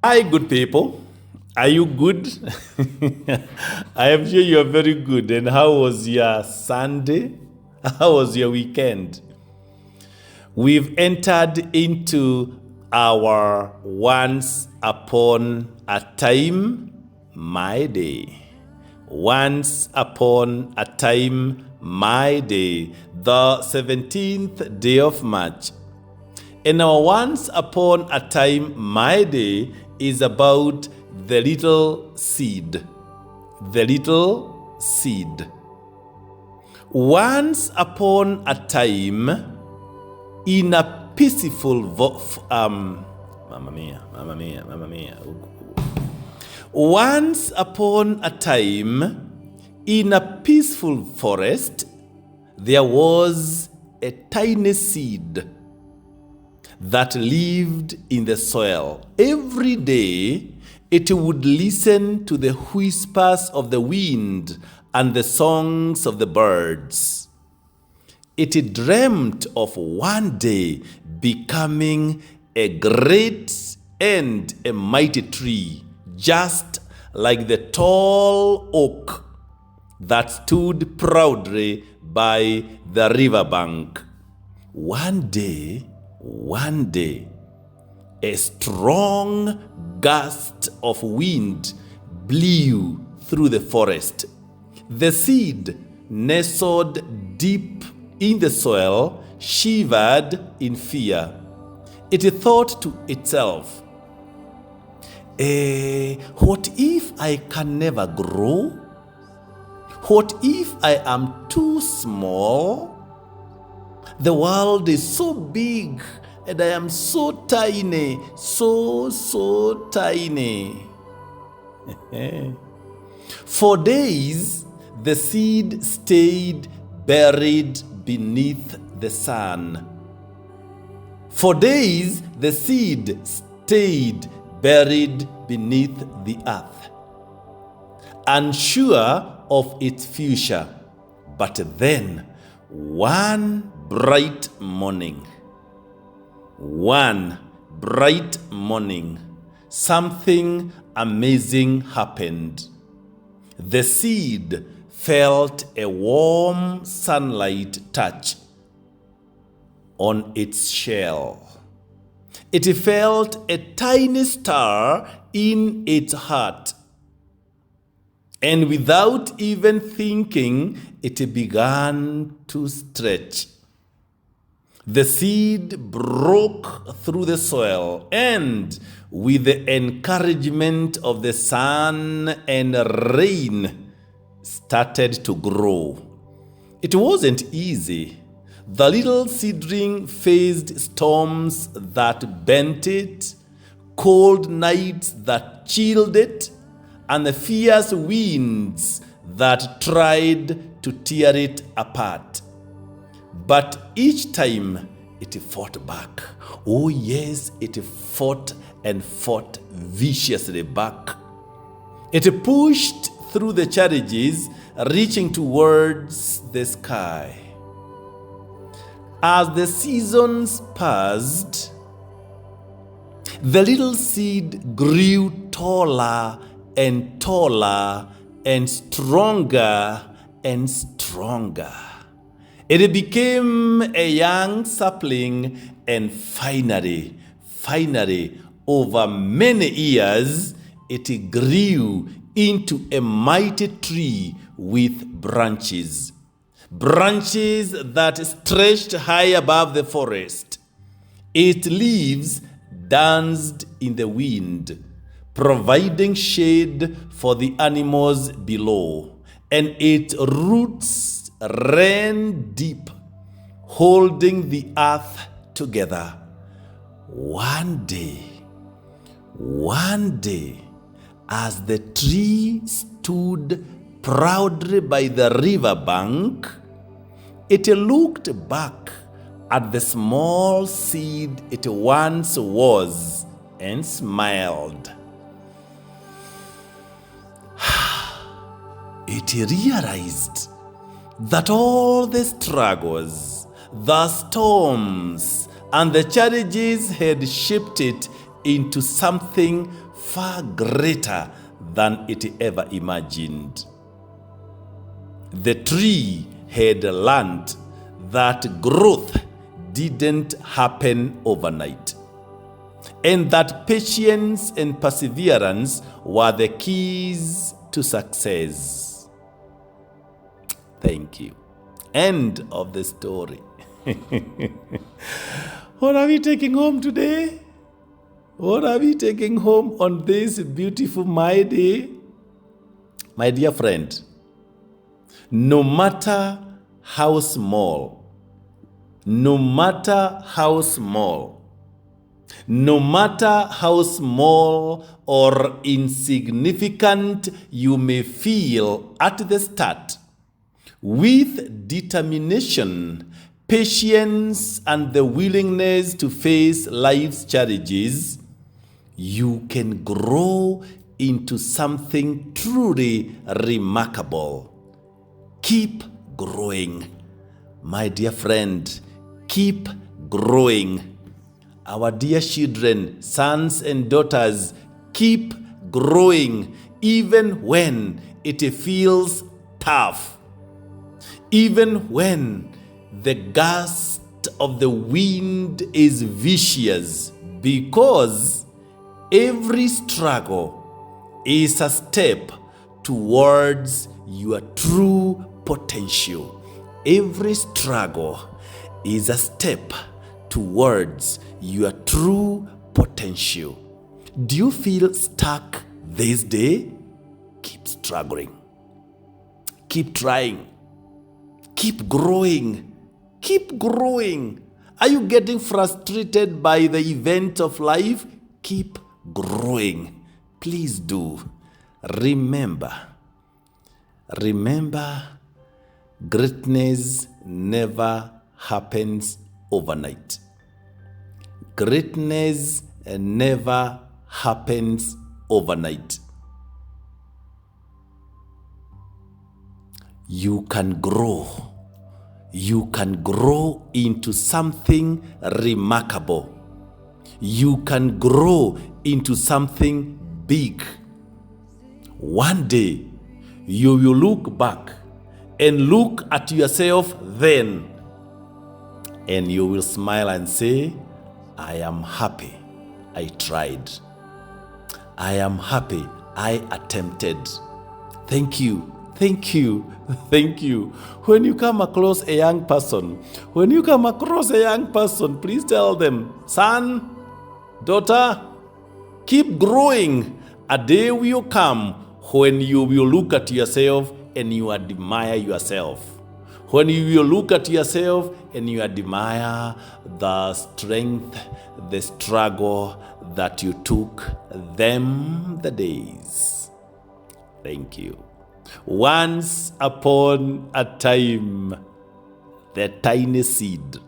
Hi, good people. Are you good? I am sure you are very good. And how was your Sunday? How was your weekend? We've entered into our once upon a time, my day. Once upon a time, my day. The 17th day of March. And our once upon a time, my day is about the little seed. The little seed. Once upon a time, in a peaceful Mamma mia. Once upon a time, in a peaceful forest, there was a tiny seed that lived in the soil. Every day, it would listen to the whispers of the wind and the songs of the birds. It dreamt of one day becoming a great and a mighty tree, just like the tall oak that stood proudly by the riverbank. One day, a strong gust of wind blew through the forest. The seed, nestled deep in the soil, shivered in fear. It thought to itself, what if I can never grow? What if I am too small? The world is so big and I am so tiny, so tiny. For days, the seed stayed buried beneath the sun. For days, the seed stayed buried beneath the earth, unsure of its future. But then, one bright morning, something amazing happened. The seed felt a warm sunlight touch on its shell. It felt a tiny star in its heart. And without even thinking, it began to stretch. The seed broke through the soil and, with the encouragement of the sun and rain, started to grow. It wasn't easy. The little seedling faced storms that bent it, cold nights that chilled it, and the fierce winds that tried to tear it apart. But each time it fought back. Oh yes, it fought and fought viciously back. It pushed through the challenges, reaching towards the sky. As the seasons passed, the little seed grew taller and taller and stronger and stronger. It became a young sapling, and finally, over many years, it grew into a mighty tree with branches that stretched high above the forest. Its leaves danced in the wind, providing shade for the animals below, and its roots ran deep, holding the earth together. One day, as the tree stood proudly by the riverbank, it looked back at the small seed it once was and smiled. It realized that all the struggles, the storms, and the challenges had shaped it into something far greater than it ever imagined. The tree had learned that growth didn't happen overnight, and that patience and perseverance were the keys to success. Thank you. End of the story. What are we taking home today? What are we taking home on this beautiful May Day? My dear friend, no matter how small, no matter how small, no matter how small or insignificant you may feel at the start, with determination, patience, and the willingness to face life's challenges, you can grow into something truly remarkable. Keep growing. My dear friend, keep growing. Our dear children, sons and daughters, keep growing even when it feels tough. Even when the gust of the wind is vicious, because every struggle is a step towards your true potential. Every struggle is a step towards your true potential. Do you feel stuck this day? Keep struggling. Keep trying. Keep growing. Keep growing. Are you getting frustrated by the event of life? Keep growing. Please do. Remember, greatness never happens overnight. Greatness never happens overnight. You can grow. You can grow into something remarkable. You can grow into something big. One day, you will look back and look at yourself then, and you will smile and say, I am happy I tried. I am happy I attempted. Thank you. Thank you. Thank you. When you come across a young person, please tell them, son, daughter, keep growing. A day will come when you will look at yourself and you admire yourself. When you will look at yourself and you admire the strength, the struggle that you took them the days. Thank you. Once upon a time, the tiny seed